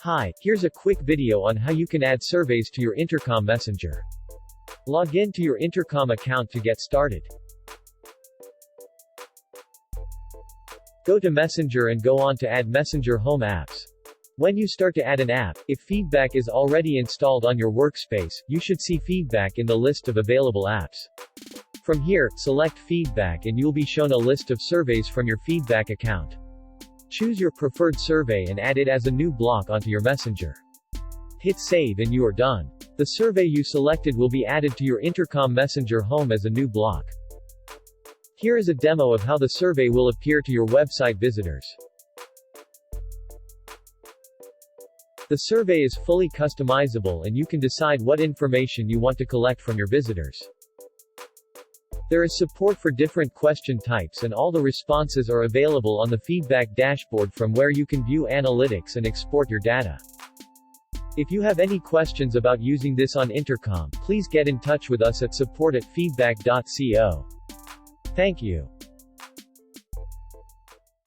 Hi, here's a quick video on how you can add surveys to your Intercom Messenger. Log in to your Intercom account to get started. Go to Messenger and go on to Add Messenger Home Apps. When you start to add an app, if Feedback is already installed on your workspace, you should see Feedback in the list of available apps. From here, select Feedback and you'll be shown a list of surveys from your Feedback account. Choose your preferred survey and add it as a new block onto your Messenger. Hit Save and you are done. The survey you selected will be added to your Intercom Messenger Home as a new block. Here is a demo of how the survey will appear to your website visitors. The survey is fully customizable and you can decide what information you want to collect from your visitors. There is support for different question types and all the responses are available on the Feedback dashboard from where you can view analytics and export your data. If you have any questions about using this on Intercom, please get in touch with us at support@feedback.co. Thank you.